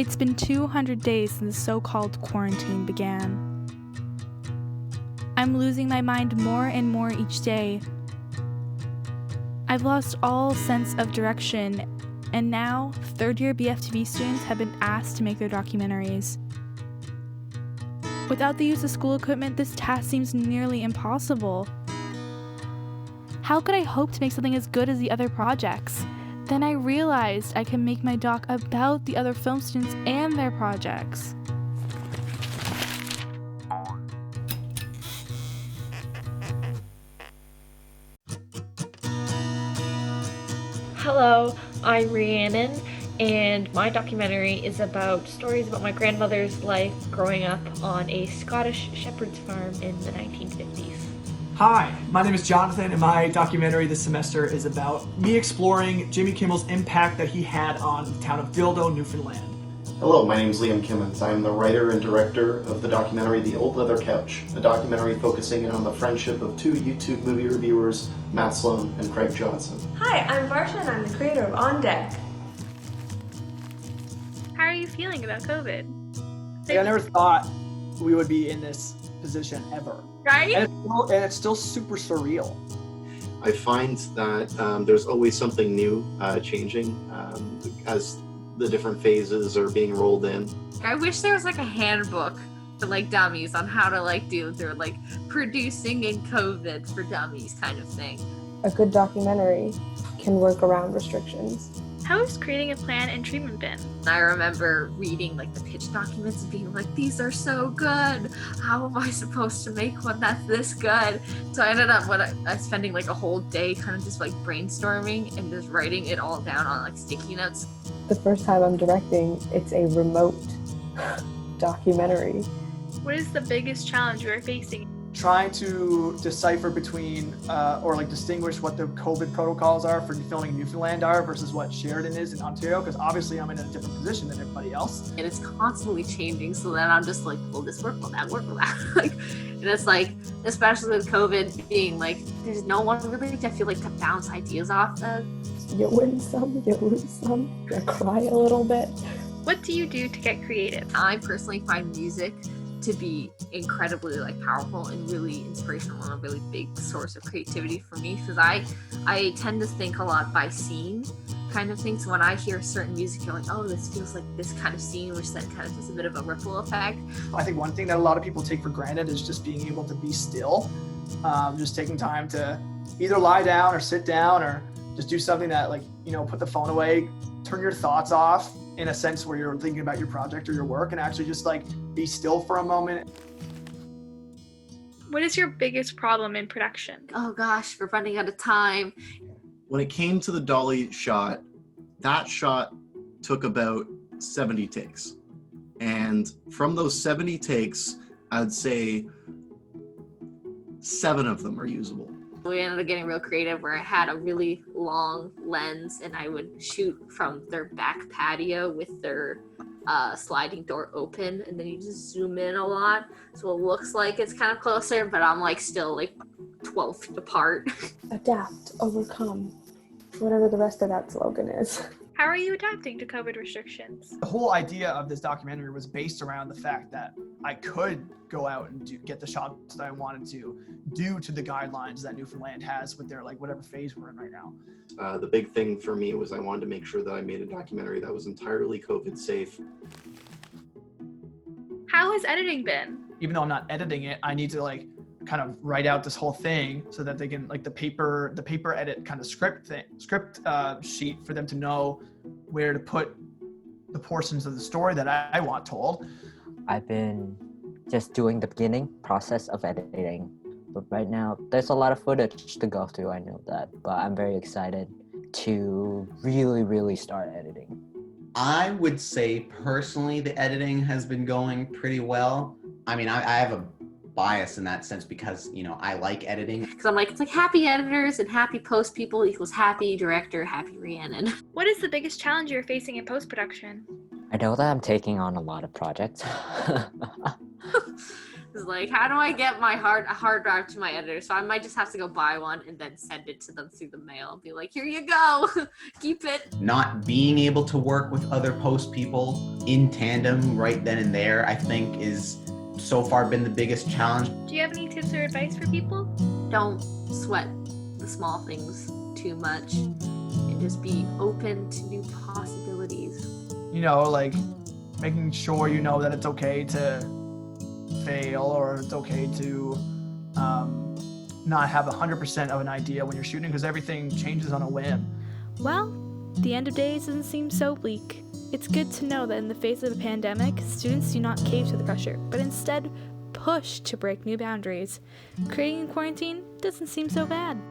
It's been 200 days since the so-called quarantine began. I'm losing my mind more and more each day. I've lost all sense of direction, and now third-year BFTV students have been asked to make their documentaries. Without the use of school equipment, this task seems nearly impossible. How could I hope to make something as good as the other projects? Then I realized I can make my doc about the other film students and their projects. Hello, I'm Rhiannon, and my documentary is about stories about my grandmother's life growing up on a Scottish shepherd's farm in the 1950s. Hi, my name is Jonathan, and my documentary this semester is about me exploring Jimmy Kimmel's impact that he had on the town of Dildo, Newfoundland. Hello, my name is Liam Kimmons. I'm the writer and director of the documentary The Old Leather Couch, a documentary focusing on the friendship of two YouTube movie reviewers, Matt Sloan and Craig Johnson. Hi, I'm Varsha and I'm the creator of On Deck. How are you feeling about COVID? I never thought we would be in this position ever. Right? And it's still super surreal. I find that there's always something new changing as the different phases are being rolled in. I wish there was like a handbook for like dummies on how to like do their like producing in COVID for dummies kind of thing. A good documentary can work around restrictions. How has creating a plan and treatment been? I remember reading like the pitch documents and being like, these are so good. How am I supposed to make one that's this good? So I ended up spending like a whole day kind of just like brainstorming and just writing it all down on like sticky notes. The first time I'm directing, it's a remote documentary. What is the biggest challenge you are facing? Trying to decipher between or distinguish what the COVID protocols are for filming Newfoundland are versus what Sheridan is in Ontario, because obviously I'm in a different position than everybody else. And it's constantly changing, so then I'm just like, will this work? Will that work? Will that and it's like, especially with COVID being like, there's no one really I feel like to bounce ideas off of. You win some, you lose some, you cry a little bit. What do you do to get creative? I personally find music to be incredibly like powerful and really inspirational and a really big source of creativity for me, because I tend to think a lot by scene kind of thing. So when I hear certain music, you're like, oh, this feels like this kind of scene, which then kind of does a bit of a ripple effect. I think one thing that a lot of people take for granted is just being able to be still, just taking time to either lie down or sit down or just do something that put the phone away, turn your thoughts off in a sense where you're thinking about your project or your work, and actually just be still for a moment. What is your biggest problem in production? Oh gosh, we're running out of time. When it came to the dolly shot, that shot took about 70 takes. And from those 70 takes, I'd say 7 of them are usable. We ended up getting real creative where I had a really long lens and I would shoot from their back patio with their sliding door open, and then you just zoom in a lot so it looks like it's kind of closer, but I'm still 12 feet apart. Adapt, overcome, whatever the rest of that slogan is. How are you adapting to COVID restrictions? The whole idea of this documentary was based around the fact that I could go out and get the shots that I wanted to, due to the guidelines that Newfoundland has with their whatever phase we're in right now. The big thing for me was I wanted to make sure that I made a documentary that was entirely COVID safe. How has editing been? Even though I'm not editing it, I need to kind of write out this whole thing so that they can the paper edit kind of script sheet for them to know where to put the portions of the story that I want told. I've been just doing the beginning process of editing, but right now there's a lot of footage to go through. I know that, but I'm very excited to really start editing. I would say personally the editing has been going pretty well. I mean, I have a bias in that sense because, I like editing. Because I'm it's happy editors and happy post people equals happy director, happy Rhiannon. What is the biggest challenge you're facing in post-production? I know that I'm taking on a lot of projects. It's like, how do I get my hard drive to my editor? So I might just have to go buy one and then send it to them through the mail. Be like, here you go, keep it. Not being able to work with other post people in tandem right then and there, I think is so far been the biggest challenge. Do you have any tips or advice for people? Don't sweat the small things too much and just be open to new possibilities. You know, like making sure you know that it's okay to fail, or it's okay to not have 100% of an idea when you're shooting, because everything changes on a whim. Well, the end of days doesn't seem so bleak. It's good to know that in the face of a pandemic, students do not cave to the pressure, but instead push to break new boundaries. Creating in quarantine doesn't seem so bad.